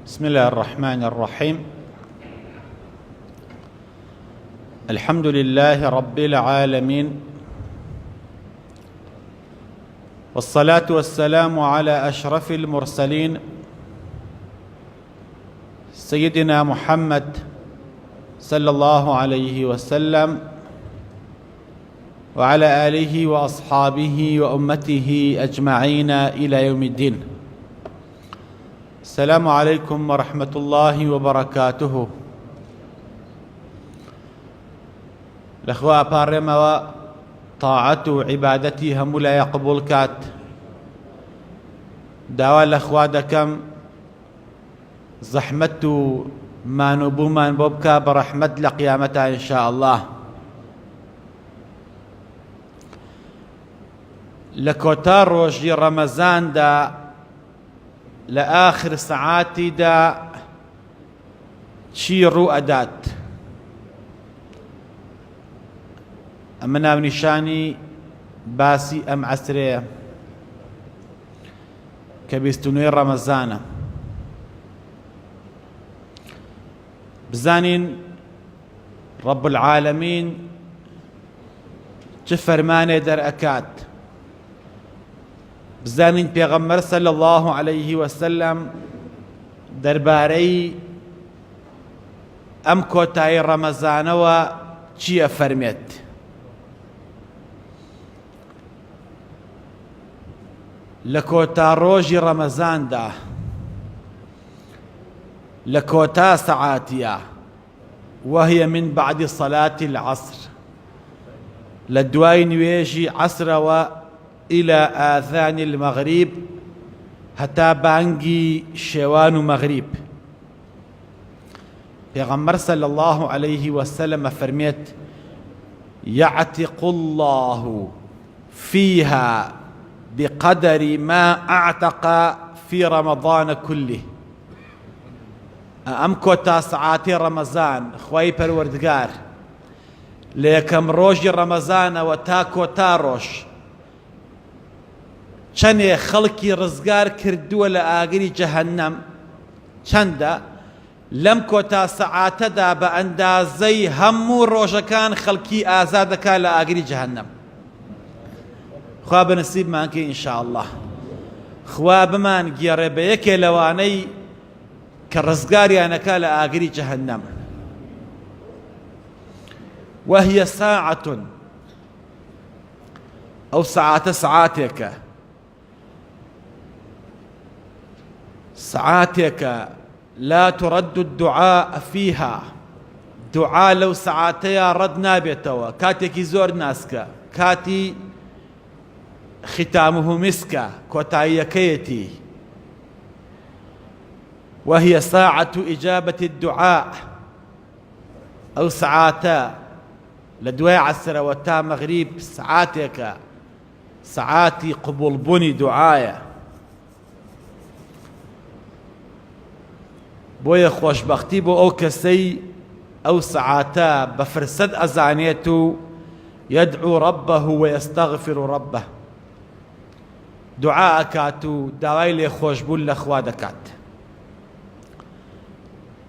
بسم الله الرحمن الرحيم. الحمد لله رب العالمين، والصلاة والسلام على أشرف المرسلين سيدنا محمد صلى الله عليه وسلم وعلى آله وأصحابه وأمته أجمعين إلى يوم الدين. السلام عليكم ورحمة الله وبركاته. الأخوة بارما طاعة عبادتي هم لا يقبل كات دعوة الأخوة دكم زحمته ما نبو ما نبوبك برحمة لقيامتها إن شاء الله. لكوتار روجي رمضان دا لآخر ساعاتي دا شيرو أدات أمنا ونشاني باسي أم عسرية كبيستنوي رمضان بزانين رب العالمين فرماني در أكاد بزانين پیغمبر صلى الله عليه وسلم درباري ام كوتاي رمضان و چي فرميت. لكوتا روجي رمضان دا لكوتا ساعاتيا وهي من بعد صلاة العصر لدواي نويجي عصر و إلى آذان المغرب حتى بانجي شوان مغرب. پیغمبر صلى الله عليه وسلم فرميت يعتق الله فيها بقدر ما اعتق في رمضان كله. امكوتا ساعاتي رمضان خوي پروردگار ليكم روج رمضان وتاكو تاروش چنێ خەڵکی ڕزگار کردووە لە ئاگری جەهەنەم، چەندە لەم کۆتا سەعاتەدا بە ئەندازەی هەموو ڕۆژەکان خەڵکی ئازاد دەکات لە ئاگری جەهەنەم. خوا بەنسیبمان کە ئینشاءالله، خوا بمان گێڕێ بە یەکێ لەوانەی کە ڕزگاریانەکات لە ئاگری جەهەنەم. وهي ساعة ئەو سەعاتە سەعاتێکە ساعاتك لا ترد الدعاء فيها. دعاء لو ساعاتيا رد نابتوا كاتيكي زور ناسكا كاتي ختامه مسكا كوتايكيتي. وهي ساعة إجابة الدعاء أو ساعاتا لدواء عسر وتا مغرب ساعاتك ساعاتي قبول بني دعايا. بۆیە خۆشبەختی بۆ ئەو کەسەی ئەو سەعاتە بە فرسەد ئەزانێت و يدعو ربه ويستغفر ربه، دوعا ئەکات و داوای لێخۆشبوون لە خوا دەکات.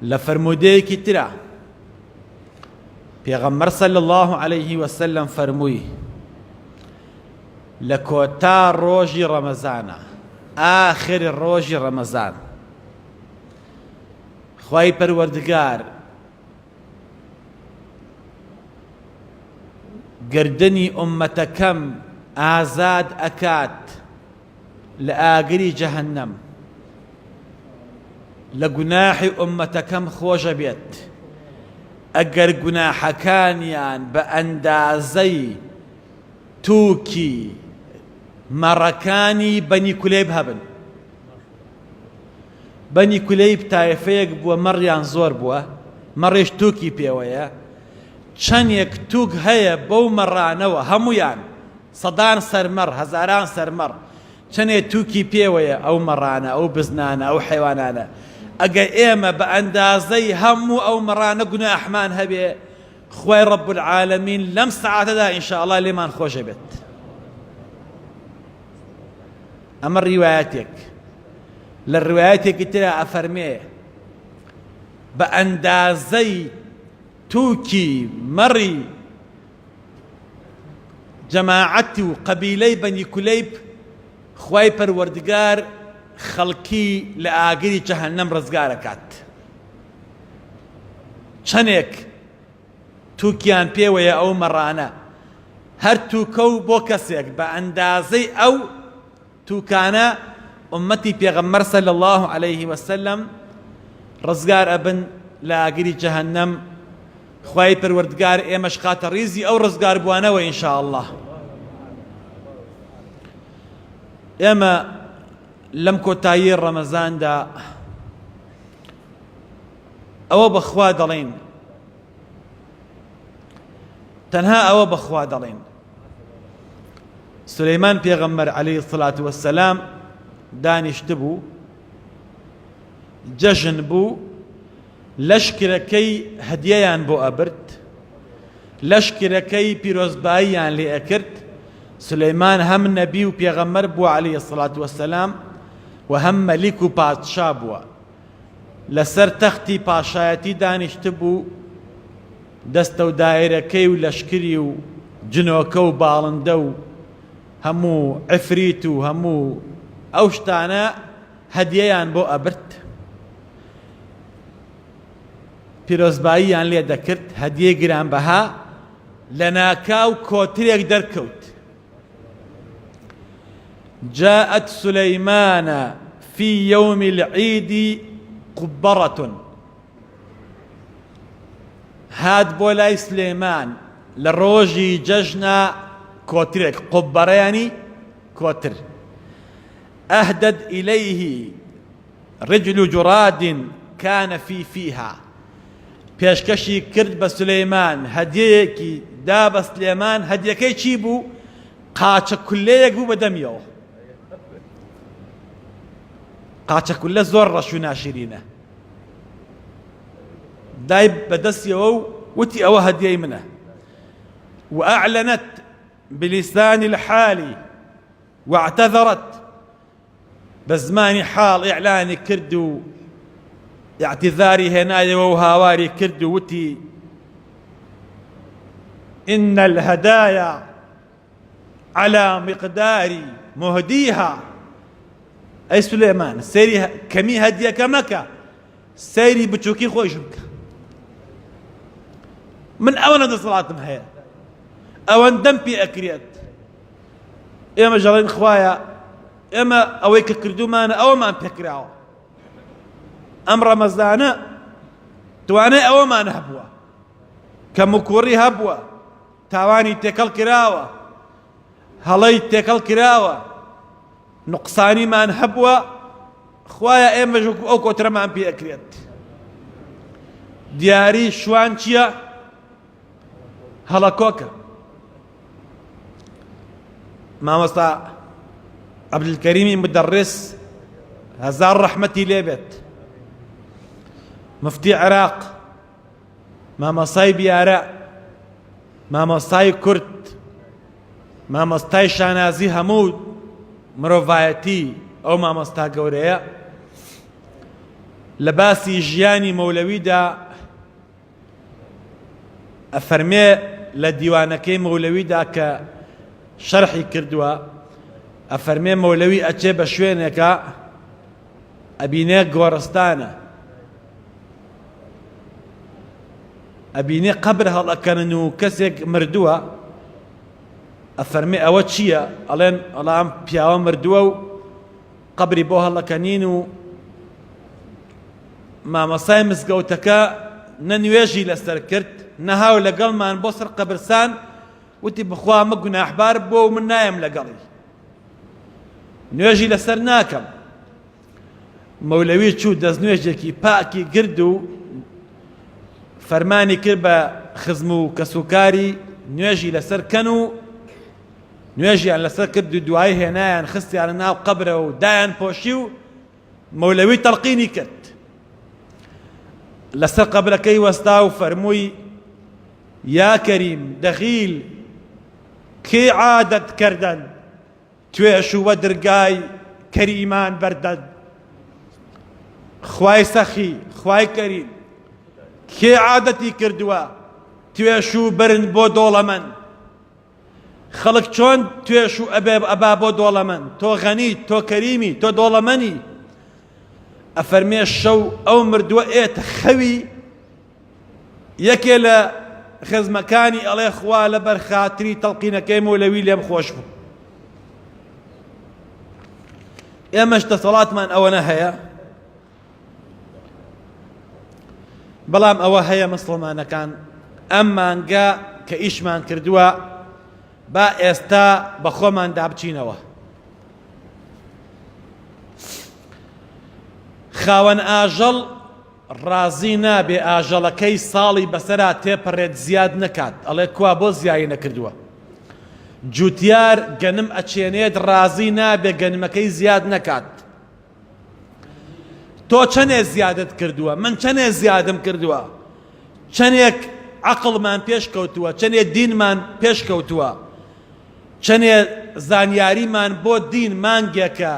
لە فەرموودەیەکی ترە پێغەمبەر صلی الله عليه وسلم فەرمووی لە کۆتا ڕۆژی ڕەمەزانە، ئاخر ڕۆژی ڕەمەزان، خوای پەروەردگار گردنی ئومەتەکەم ئازاد ئەکات لە ئاگری جەهەنەم، لە گوناحی ئومەتەکەم خۆشە بێت ئەگەر گوناحەکانیان بە ئەندازەی تووکی مەڕەکانی بەنی کولەیب هەبن. بەنی کولەیب تایفەیەک بووە مەڕیان زۆر بووە، مەڕێش تووکی پێوەیە، چەندێک تووک هەیە بەو مەڕانەوە هەمویان سەدان سەرمەڕ هەزاران سەرمەڕ چەندێ تووکی پێوەیە ئەو مەڕانە ئەو بزنانە ئەو حیوانانە. ئەگەر ئێمە بە ئەندازەی هەموو ئەو مەڕانە گوناحمان هەبێ، خوای ڕەب العالەمین لەم سەعاتەدا ئینشاءالله لێمان خۆشە بێت. ئەمە ڕیوایەتێک لە ڕیوایەتێکی ترە ئەفەرمێ بە ئەندازەی تووکی مەڕی جەماعەتی و قەبیلەی بەنی کولەیب خوای پەروەردگار خەڵکی لە ئاگری جەهەنەم ڕزگارەکات. چەندێک تووکیان پێوەیە ئەو مەڕانە، هەر تووکە و بۆ کەسێک بە ئەندازەی ئەو تووکانە ئومەتی پێغەمبەر صلی الله عليه وسلم ڕزگار ئەبن لە ئاگری جەهەنەم. خوای پەروەردگار ئێمەش خاتە ڕیزی ئەو ڕزگار بوانەوە ئینشاء الله. ئێمە لەم کۆتایی ڕەمەزاندا ئەوە بەخوا دەڵێن، تەنها ئەوە بەخوا دەڵێن. سولەیمان پێغەمبەر عەلەیهی السەڵاتو وەسسەلام دانیشت بوو، جەژن بوو، لەشکرەکەی هەدیەیان بۆ ئەبرد، لەشکرەکەی پیرۆزباییان لێ ئەکرد. سولەیمان هەم نەبی و پێغەمبەر بووە عەلەیهی السەڵاتو وەسسەلام و هەم مەلیک و پادشا بووە. لەسەر تەختی پاشایەتی دانیشت بوو، دەستە و دایرەکەی و لەشکری و جنۆکە و باڵندە و هەموو عفریت و هەموو ئەو شتانە هەدیەیان بۆ ئەبرد، پیرۆزباییان لێ دەکرد، هەدیەی گرانبەها. لە ناکاو کۆترێک دەرکەوت، جاءت سليمان في يوم العيد قبرة. هاد بولاي سليمان لروجي ججنا كوتريك قبرة يعني كوتر. أهدد إليه رجل جراد كان فيها. پێشکەشی کرد بە سولەیمان، هەدیەیەکی دا بە سلێمان. هەدیەکەی چی بوو؟ قاچە کولەیەک بوو بە دەمیەوە. قاچە کولە زۆر ڕەش و ناشرینە. دای بەدەستیەوە و وتی ئەوە هەدیەی منە. وأعلنت بلسان الحال واعتذرت. بزمانی حاڵ ئیعلانی کرد و اعتذاری هێنایەوە و هاواری کرد و وتی إن الهدايا على مقدار مهديها. ئەی سولەیمان، سەیری کەمی هەدیەکە مەکە، سەیری بچووکی خۆشم بکە. من ئەوەنە دەسەڵاتم هەیە، ئەوەندەم پێ ئەکرێت. ئێمە ژەڵێن خوایە ئێمە ئەوەی کە کردومانە ئەوەمان پێکراوە. ئەم ڕەمەزانە توانای ئەوەمان هەبووە، کەم و کوڕی هەبووە، تاوانی تێکەڵ کراوە، هەڵەی تێکەڵ کراوە، نوقسانیمان هەبووە. خوایە ئێمەش ئەو کۆترەمان پێ ئەکرێت. دیاری شوان چییە؟ هەڵەکۆکە. مامۆستا عەبدولکەریمی مدەڕس هەزار ڕەحمەتی لێبێت، مفتی عێراق، مامۆستای بیارە، مامۆستای کورد، مامۆستای شانازی، هەموو مرۆڤایەتی ئەو مامۆستا گەورەیە لە باسی ژیانی مەولەویدا ئەفەرمێ لە دیوانەکەی مەولەویدا کە شەرحی کردووە، ئەفەرمێ مەولەوی ئەچێ بە شوێنێکە ئەبینێ گۆڕستانە، ئەبینێ قەبر هەڵەکەنن و کەسێک مردووە. ئەفەرمێ ئەوە چییە؟ ئەڵێن ئەڵام پیاوە مردووە و قەبری بۆ هەڵەکەنین. و مامۆسای مزگەوتەکە نە نوێژی لەسەر کرد، نەهاو لەگەڵمان بۆ سەر قەبرستان، وتی بخوا مە گوناحبار بۆ و من نایم لەگەڵی، نوێژی لەسەر ناکەم. مەولەوی چوو دەستنوێژێکی پاکی گرد و فەرمانی کرد بە خزم و کەسوکاری نوێژی لەسەر کەن و نوێژیان لەسەر کرد و دوایی هێنایان خستیانە ناو قەبرە و دایان پۆشی و مەولەوی تەڵقینی کرد. لەسەر قەبرەکەی وەستا و فەرمووی یا کەریم دەخیل کێ عادەت کردن توێش و وەدرگای کەریمان بەردەن. خوای سەخی، خوای کەریم، کێ عادەتی کردووە توێش و برن بۆ دۆڵەمەند خەڵک چۆن توێش و ئەبا بۆ دۆڵەمەند تۆ غەنی تۆ کەریمی تۆ دۆڵەمەنی ئەفەرمێ شەو ئەو مردووە ئێتە خەوی یەکێ لە خزمەکانی ئەڵێ خوا لەبەر خاتری تەڵقینەکەیمەوە لەوی لێم خۆش بوو ئێمەش دەسەڵاتمان ئەوەنە هەیە بەڵام ئەوە هەیە مسڵمانەکان ئەم مانگە کە ئیشمان کردووە با ئێستا بە خۆمان دابچینەوە خاوەن ئاژەڵ ڕازی نابێ ئاژەڵەکەی ساڵی بەسەرا تێپەڕێت زیاد نەکات ئەڵێ کوا بۆ زیایی نەکردووە جوتیار گەنم ئەچێنێت ڕازی نابێ گەنمەکەی زیاد نەکات تۆ چەندێ زیادت کردووە من چەندێ زیادم کردووە چەندێک عەقڵمان پێش کەوتووە چەندێ دینمان پێش کەوتووە چەندێ زانیاریمان بۆ دین مانگێکە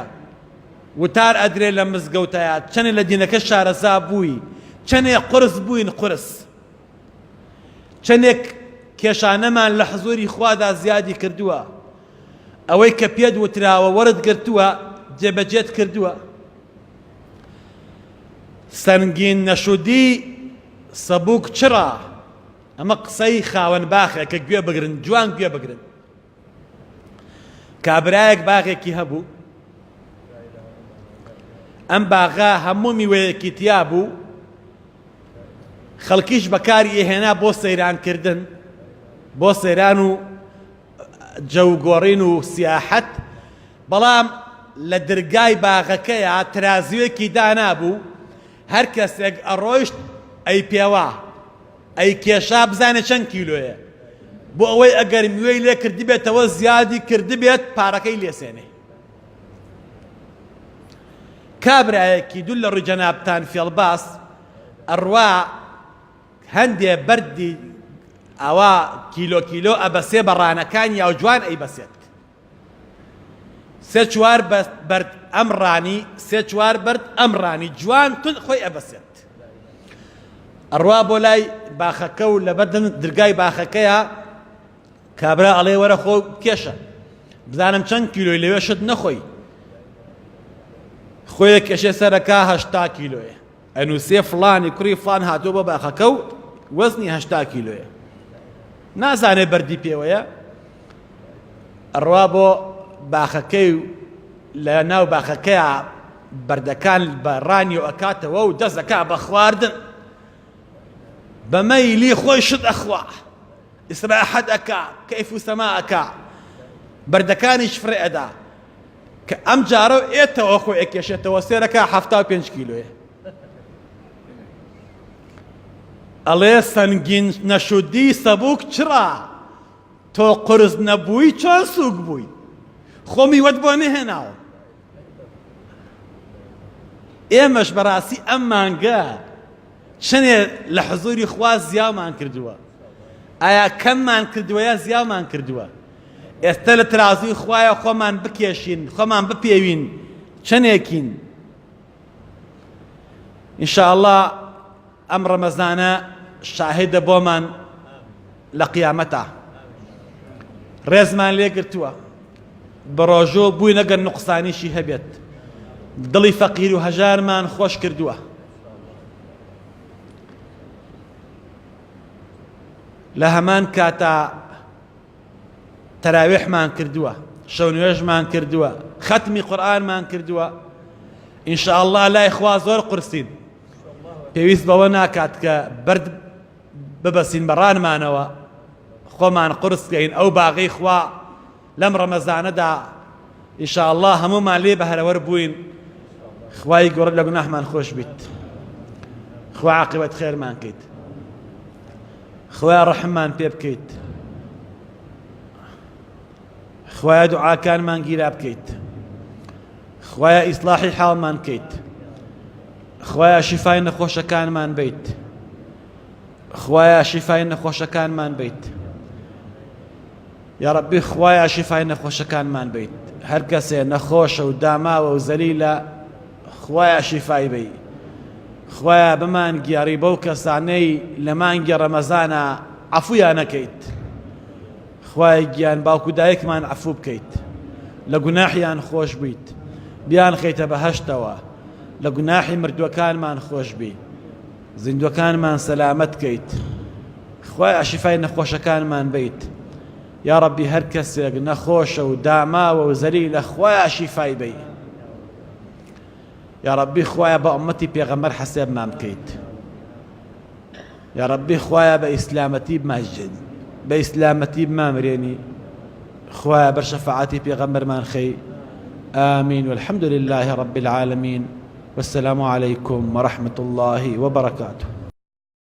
وتار ئەدرێ لە مزگەوتەیە چەندێ لە دینەکە شارەزا بووی چەندێ قورس بووین قورس چەندێک کێشانەمان لە حزوری خوادا زیادی کردووە ئەوەی کە پێت وتراوە وەرت گرتووە جێبەجێت کردووە سەنگین نەشودی سەبووک چڕە ئەمە قسەی خاوەن باخە کە گوێ بگرن جوان گوێ بگرن کابرایەک باغێکی هەبوو ئەم باغا هەموو میوەیەکی تیا بوو خەڵکیش بەکاری ئێهێنا بۆ سەیرانکردن بۆ سەیران و جەوگۆڕین و سیاحەت بەڵام لە دەرگای باغەکەیە ترازیوێکی دانابوو هەر کەسێک ئەڕۆیشت ئەی پێوە ئەی کێشا بزانێ چەند کیلۆیە بۆ ئەوەی ئەگەر میوەی لێ کردی بێتەوە زیادی کردی بێت پارەکەی لێسێنێ کابرایەکی دوو لە ڕووی جەنابتان فێڵباس ئەڕوا هەندێ بەردی ئەوە کیلۆ کیلۆ ئەبەسێ بە ڕانەکانی ئەو جوان ئەیبەسێت سێ چوار بەرد ئەم ڕانی سێ چوار بەرد ئەم ڕانی جوان تون خۆی ئەبەسێت ئەڕوا بۆ لای باخەکە و لەبەر دەرگای باخەکەیە کابرا ئەڵێ وەرە خۆ کێشە بزانم چەند کیلۆی لەوێ شت نەخۆی خۆیە کێشێ سەرەکە 80 کیلۆیە ئەنووسێ فڵانی کوڕی فڵان هاتووە بە باخەکە و وەزنی 80 کیلۆیە نازانێ بەردی پێوەیە ئەڕوا بۆ باخەکەی و لە ناو باخەکەیە بەردەکان بە ڕانی و ئەکاتەوە و دەست دەکا بە خواردن بەمەیلی خۆی شت ئەخوا ئیسراحەت ئەکا کەیف و سەما ئەکا بەردەکانیش فڕێ ئەدا کە ئەم جارە ئێتەوە خۆی ئەکێشێتەوە سێرەکە 75 کیلۆیە ئەڵێ سەنگین نەشودی سەبووک چڕە تۆ قورس نەبووی چۆن سووک بووی خۆ میوەت بۆ نەهێناوە ئێمەش بەڕاستی ئەم مانگە چەندێ لە حزوری خوا زیامان کردووە ئایا کەممان کردووە یا زیامان کردووە ئێستا لە ترازوی خوایە خۆمان بکێشین خۆمان بپێوین چەندێکین ئینشاءالله ئەم ڕەمەزانە شاهدە بۆمان لە قیامەتە ڕێزمان لێگرتووە بە ڕۆژۆ بووی نەگەر نوقسانیشی هەبێت دڵی فەقیر و هەژارمان خۆش کردووە لە هەمان کاتا تەراویحمان کردووە شەو نوێژمان کردووە ختمی قورئانمان کردووە ئینشاءالله لای خوا زۆر قورسین پێویست بەوە ناکات کە بەرد ببەسین بە ڕانمانەوە خۆمان قورس بکەین ئەو باغەی خوا لەم ڕەمەزانەدا ئینشاءالله هەموومان لێ بەهرەوەر بووین خوای گەورە لە گوناحمان خۆش بیت خوا عاقبەت خێرمان کەیت خوای ڕەحممان پێ بکەیت خوایە دوعاکانمان گیرا بکەیت خوایە ئیسلاحی حاڵمان کەیت خوایە شیفای نەخۆشەکانمان بیت خوایە شیفای نەخۆشەکانمان بیت یا ڕەبی خوایە شیفای نەخۆشەکانمان بیت هەر کەسێ نەخۆشە و داماوە و زەلیلە خوایە شیفای بی خۆیە بمان گیاری بەو کەسانەی لە مانگی ڕەمەزانە عەفویان نەکەیت. خوای گیان باوکو دایکمان عەفو بکەیت، لە گوناحیان خۆش بیت، بیان خەیتە بەهەشتەوە، لە گوناحی مردووەکانمان خۆش بی، زیندوەکانمان سەلامەت کەیت. خوای شیفای نەخۆشەکانمان بیت. یا ڕەبی هەر کەسێک نەخۆشە و داماوە و زەلیلە خوای شیفای بی. یا ڕەبی خوایە بە ئومەتی پێغەمبەر حەسێبمان بکەیت. یا ڕەبی خوایە بە ئیسلامەتی بماجێن، بە ئیسلامەتی بمامرێنی. خوایە بەر شەفاعەتی پێغەمبەرمان خەی. آمين والحمد لله رب العالمين والسلام عليكم ورحمة الله وبركاته.